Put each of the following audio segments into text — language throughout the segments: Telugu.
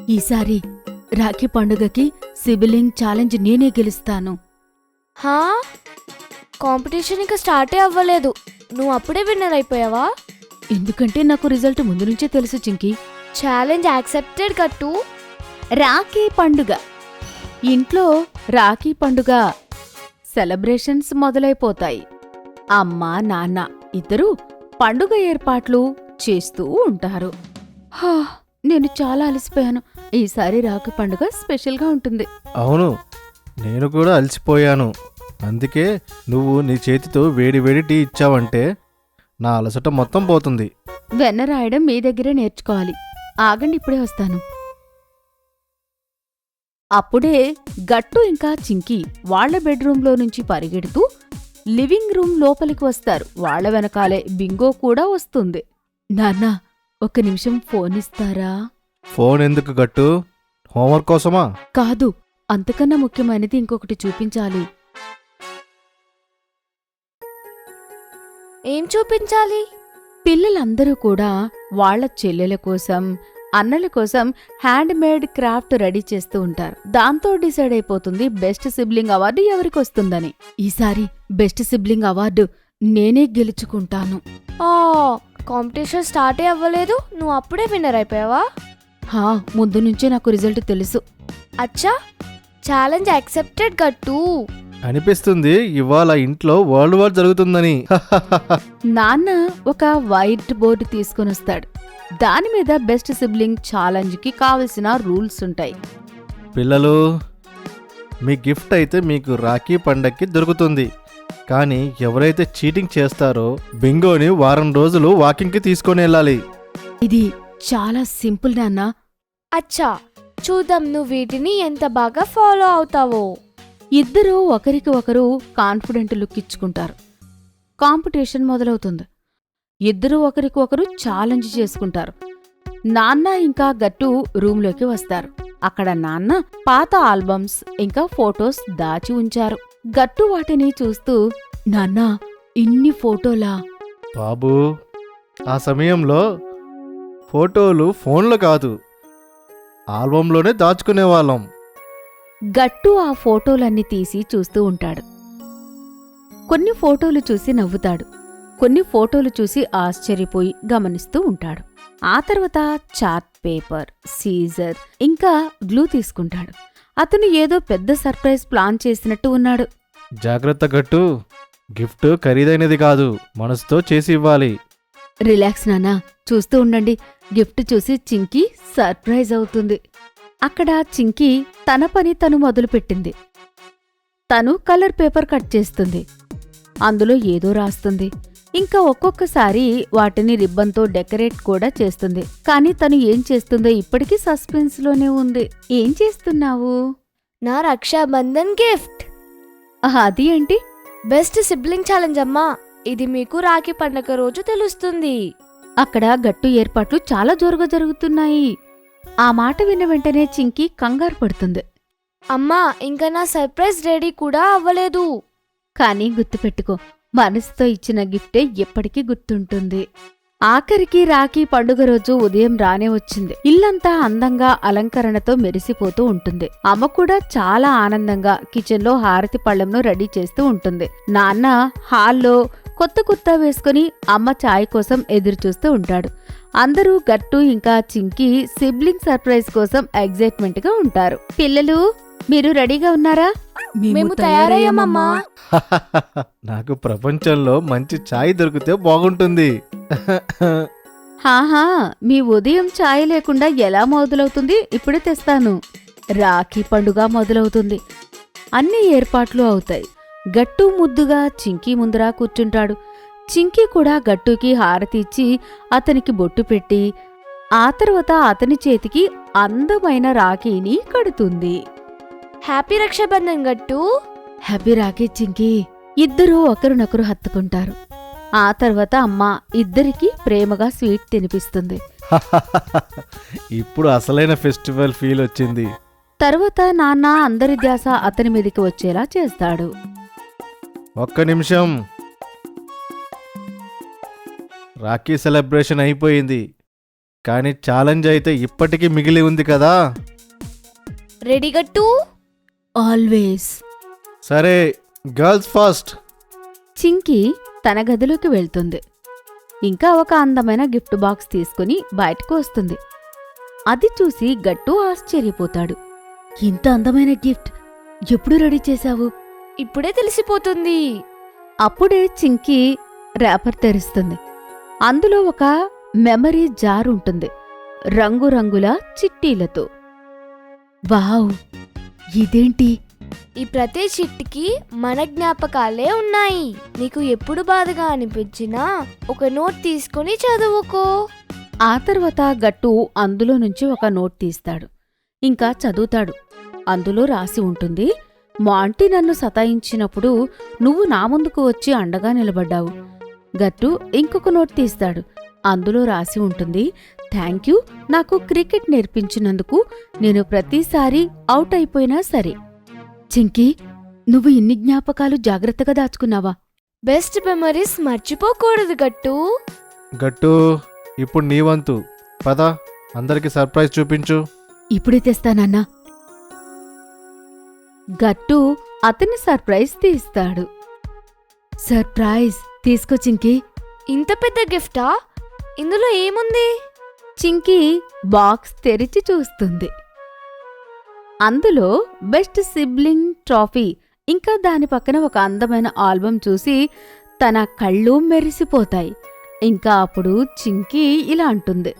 ఈసారి రాఖీ పండుగకి సిబిలింగ్ ఛాలెంజ్ నేనే గెలుస్తాను. హా, కాంపిటీషన్ ఇంకా స్టార్టే అవ్వలేదు, నువ్వు అప్పుడే విన్నర్ అయిపోయావా? ఎందుకంటే నాకు రిజల్ట్ ముందు నుంచే తెలుసు చింకి. ఛాలెంజ్ యాక్సెప్టెడ్ గట్టు. రాఖీ పండుగ ఇంట్లో రాఖీ పండుగ సెలబ్రేషన్స్ మొదలైపోతాయి. అమ్మ నాన్న ఇద్దరూ పండుగ ఏర్పాట్లు చేస్తూ ఉంటారు. హా, నేను చాలా అలసిపోయాను. ఈసారి రాఖీ పండుగ స్పెషల్గా ఉంటుంది. అవును, నేను కూడా అలసిపోయాను. అందుకే నువ్వు నీ చేతితో వేడి వేడి టీ ఇచ్చావంటే నా అలసట మొత్తం పోతుంది. వెన్న రాయడం మీ దగ్గరే నేర్చుకోవాలి. ఆగండి, ఇప్పుడే వస్తాను. అప్పుడే గట్టు ఇంకా చింకి వాళ్ల బెడ్రూంలో నుంచి పరిగెడుతూ లివింగ్ రూమ్ లోపలికి వస్తారు. వాళ్ల వెనకాలే బింగో కూడా వస్తుంది. నాన్నా, ఒక్క నిమిషం ఫోన్ ఇస్తారా? ఫోన్ ఎందుకు గట్టు? హోంవర్క్ కోసమా? కాదు, అంతకన్నా ముఖ్యమైనది ఇంకొకటి చూపించాలి. ఏం చూపించాలి? పిల్లలందరూ కూడా వాళ్ల చెల్లెల కోసం, అన్నల కోసం హ్యాండ్ మేడ్ క్రాఫ్ట్ రెడీ చేస్తూ ఉంటారు. దాంతో డిసైడ్ అయిపోతుంది బెస్ట్ సిబ్లింగ్ అవార్డు ఎవరికొస్తుందని. ఈసారి బెస్ట్ సిబ్లింగ్ అవార్డు నేనే గెలుచుకుంటాను. ఆ, కాంపిటీషన్ స్టార్టే అవ్వలేదు, నువ్వు అప్పుడే విన్నర్ అయిపోయావా? హా, ముందు నుంచే నాకు రిజల్ట్ తెలుసు. అచ్చా, ఛాలెంజ్ యాక్సెప్టెడ్ గట్టు. అనిపిస్తుంది ఇవాళ ఇంట్లో వరల్డ్ వార్ జరుగుతుందని. నాన్న ఒక వైట్ బోర్డు తీసుకొనొస్తాడు. దానిమీద బెస్ట్ సిబ్లింగ్ ఛాలెంజ్కి కావలసిన రూల్స్ ఉంటాయి. పిల్లలు, మీ గిఫ్ట్ అయితే మీకు రాఖీ పండక్కి దొరుకుతుంది. కానీ ఎవరైతే చీటింగ్ చేస్తారో బింగోని వారం రోజులు వాకింగ్కి తీసుకొని వెళ్ళాలి. ఇది చాలా సింపుల్ నాన్న. అచ్చా, చూద్దాం నువ్వు వీటిని ఎంత బాగా ఫాలో అవుతావో. ఇద్దరూ ఒకరికి ఒకరు కాన్ఫిడెంట్ లుక్ ఇచ్చుకుంటారు. కాంపిటీషన్ మొదలవుతుంది. ఇద్దరూ ఒకరికి ఒకరు ఛాలెంజ్ చేసుకుంటారు. నాన్న ఇంకా గట్టు రూంలోకి వస్తారు. అక్కడ నాన్న పాత ఆల్బమ్స్ ఇంకా ఫోటోస్ దాచి ఉంచారు. గట్టు వాటిని చూస్తూ, నాన్నా, ఇన్ని ఫోటోలా? బాబూ, ఆ సమయంలో ఫోటోలు ఫోన్లో కాదు, ఆల్బంలోనే దాచుకునేవాళ్ళం. గట్టు ఆ ఫోటోలన్నీ తీసి చూస్తూ ఉంటాడు. కొన్ని ఫోటోలు చూసి నవ్వుతాడు. కొన్ని ఫోటోలు చూసి ఆశ్చర్యపోయి గమనిస్తూ ఉంటాడు. ఆ తర్వాత చార్ట్ పేపర్, సీజర్ ఇంకా గ్లూ తీసుకుంటాడు. అతను ఏదో పెద్ద సర్ప్రైజ్ ప్లాన్ చేసినట్టు ఉన్నాడు. జాగ్రత్త గట్టు, గిఫ్ట్ ఖరీదైనది కాదు, మనసుతో చేసి ఇవ్వాలి. రిలాక్స్ నాన్నా, చూస్తూ ఉండండి. గిఫ్ట్ చూసి చింకీ సర్ప్రైజ్ అవుతుంది. అక్కడ చింకీ తన పని తను మొదలుపెట్టింది. తను కలర్ పేపర్ కట్ చేస్తుంది. అందులో ఏదో రాస్తుంది. ఇంకా ఒక్కొక్కసారి వాటిని రిబ్బన్తో డెకరేట్ కూడా చేస్తుంది. కానీ తను ఏం చేస్తుందో ఇప్పటికీ సస్పెన్స్లోనే ఉంది. ఏం చేస్తున్నావు? నా రక్షాబంధన్ గిఫ్ట్. అది ఏంటి? బెస్ట్ సిబ్లింగ్ ఛాలెంజ్ అమ్మా. ఇది మీకు రాఖీ పండగ రోజు తెలుస్తుంది. అక్కడ గట్టు ఏర్పాట్లు చాలా జోరుగా జరుగుతున్నాయి. ఆ మాట విన్న వెంటనే చింకీ కంగారు పడుతుంది. అమ్మా, ఇంకా నా సర్ప్రైజ్ రెడీ కూడా అవ్వలేదు. కానీ గుర్తుపెట్టుకో, మనసుతో ఇచ్చిన గిఫ్టే ఎప్పటికీ గుర్తుంటుంది. ఆఖరికి రాఖీ పండుగ రోజు ఉదయం రానే వచ్చింది. ఇల్లంతా అందంగా అలంకరణతో మెరిసిపోతూ ఉంటుంది. అమ్మ కూడా చాలా ఆనందంగా కిచెన్లో హారతి పళ్ళెంను రెడీ చేస్తూ ఉంటుంది. నాన్న హాల్లో కొత్త కుర్తా వేసుకుని అమ్మ చాయ్ కోసం ఎదురుచూస్తూ ఉంటాడు. అందరూ గట్టు ఇంకా చింకీ సిబ్లింగ్ సర్ప్రైజ్ కోసం ఎగ్జైట్మెంట్ గా ఉంటారు. పిల్లలు, మీరు రెడీగా ఉన్నారా? మేము తయారయ్యామమ్మా. నాకు ప్రపంచంలో మంచి ఛాయ్ దొరికితే బాగుంటుంది. హాహా, మీ ఉదయం ఛాయ్ లేకుండా ఎలా మొదలవుతుంది? ఇప్పుడే తెస్తాను. రాఖీ పండుగ మొదలవుతుంది. అన్ని ఏర్పాట్లు అవుతాయి. గట్టు ముద్దుగా చింకీ ముందర కూర్చుంటాడు. చింకీ కూడా గట్టుకి హారతి ఇచ్చి అతనికి బొట్టు పెట్టి ఆ తర్వాత అతని చేతికి అందమైన రాఖీని కడుతుంది. హ్యాపీ రక్షాబంధన్ గట్టు. హ్యాపీ రాఖీ చింకీ. ఇద్దరూ ఒకరినొకరు హత్తుకుంటారు. ఆ తర్వాత అమ్మ ఇద్దరికీ ప్రేమగా స్వీట్ తినిపిస్తుంది. ఇప్పుడు అసలైన ఫెస్టివల్ ఫీల్ వచ్చింది. తర్వాత నాన్న అందరి ధ్యాస అతని మీదికి వచ్చేలా చేస్తాడు. ఒక్క నిమిషం, రాఖీ సెలబ్రేషన్ అయిపోయింది. కానీ ఛాలెంజ్ అయితే ఇప్పటికీ మిగిలి ఉంది కదా. రెడీ గట్టు? ఆల్వేస్. సరే, గర్ల్స్ ఫస్ట్. చింకీ తన గదిలోకి వెళ్తుంది. ఇంకా ఒక అందమైన గిఫ్ట్ బాక్స్ తీసుకుని బయటకు వస్తుంది. అది చూసి గట్టు ఆశ్చర్యపోతాడు. ఇంత అందమైన గిఫ్ట్ ఎప్పుడు రెడీ చేశావు? ఇప్పుడే తెలిసిపోతుంది. అప్పుడే చింకీ ర్యాపర్ తెరుస్తుంది. అందులో ఒక మెమరీ జార్ ఉంటుంది, రంగురంగుల చిట్టీలతో. వావ్, ఇదేంటి? ఈ ప్రతి చిట్టికి మన జ్ఞాపకాలే ఉన్నాయి. నీకు ఎప్పుడు బాధగా అనిపించినా ఒక నోట్ తీసుకుని చదువుకో. ఆ తర్వాత గట్టు అందులో నుంచి ఒక నోట్ తీస్తాడు. ఇంకా చదువుతాడు. అందులో రాసి ఉంటుంది, మాంటీ నన్ను సతాయించినప్పుడు నువ్వు నా ముందుకు వచ్చి అండగా నిలబడ్డావు. గట్టు ఇంకొక నోట్ తీస్తాడు. అందులో రాసి ఉంటుంది, థ్యాంక్యూ, నాకు క్రికెట్ నేర్పించినందుకు. నేను ప్రతిసారి అవుట్ అయిపోయినా సరే. చింకీ, నువ్వు ఇన్ని జ్ఞాపకాలు జాగ్రత్తగా దాచుకున్నావా? బెస్ట్ మెమరీస్ మర్చిపోకూడదు గట్టు. గట్టు, ఇప్పుడు నీ వంతు. పద, అందరికి సర్ప్రైజ్ చూపించు. ఇప్పుడే తెస్తానన్నా. గట్టు అతని సర్ప్రైజ్ తీస్తాడు. సర్ప్రైజ్ తీసుకో చింకీ. ఇంత పెద్ద గిఫ్టా? ఇందులో ఏముంది? చింకీ బాక్స్ తెరిచి చూస్తుంది. అందులో బెస్ట్ సిబ్లింగ్ ట్రోఫీ, ఇంకా దాని పక్కన ఒక అందమైన ఆల్బమ్ చూసి తన కళ్ళు మెరిసిపోతాయి. ఇంకా అప్పుడు చింకీ ఇలా అంటుంది,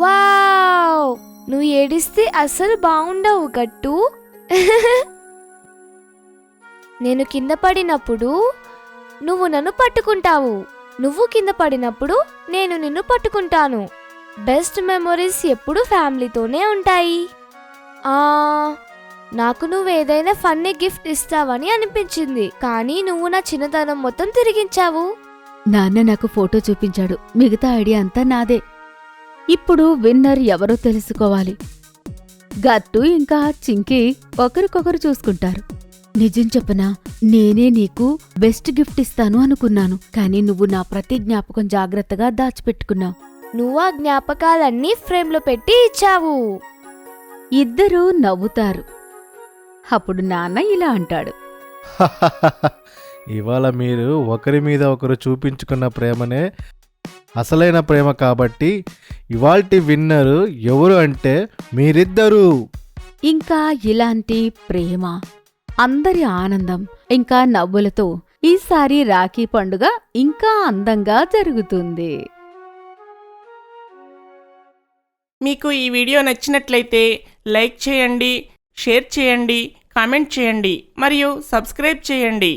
వావ్, నువ్వు ఏడిస్తే అస్సలు బాగుండవు గట్టు. నేను కింద పడినప్పుడు నువ్వు నన్ను పట్టుకుంటావు, నువ్వు కింద పడినప్పుడు నేను నిన్ను పట్టుకుంటాను. బెస్ట్ మెమొరీస్ ఎప్పుడు ఫ్యామిలీతోనే ఉంటాయి. నాకు నువ్వేదైనా ఫన్నీ గిఫ్ట్ ఇస్తావని అనిపించింది, కానీ నువ్వు నా చిన్నతనం మొత్తం తిరిగించావు. నాన్న నాకు ఫోటో చూపించాడు, మిగతా ఐడియా అంతా నాదే. ఇప్పుడు విన్నర్ ఎవరో తెలుసుకోవాలి. గట్టు ఇంకా చింకీ ఒకరికొకరు చూసుకుంటారు. నిజం చెప్పనా, నేనే నీకు బెస్ట్ గిఫ్ట్ ఇస్తాను అనుకున్నాను, కానీ నువ్వు నా ప్రతి జ్ఞాపకం జాగ్రత్తగా దాచిపెట్టుకున్నావు. నువ్వు ఆ జ్ఞాపకాలన్నీ ఫ్రేమ్లో పెట్టి ఇచ్చావు. ఇద్దరూ నవ్వుతారు. అప్పుడు నాన్న ఇలా అంటాడు, ఇవాళ మీరు ఒకరి మీద ఒకరు చూపించుకున్న ప్రేమనే అసలైన ప్రేమ. కాబట్టి ఇవాల్టి విన్నరు ఎవరు అంటే మీరిద్దరూ. ఇంకా ఇలాంటి ప్రేమ, అందరి ఆనందం ఇంకా నవ్వులతో ఈసారి రాఖీ పండుగ ఇంకా అందంగా జరుగుతుంది. మీకు ఈ వీడియో నచ్చినట్లయితే లైక్ చేయండి, షేర్ చేయండి, కామెంట్ చేయండి మరియు సబ్స్క్రైబ్ చేయండి.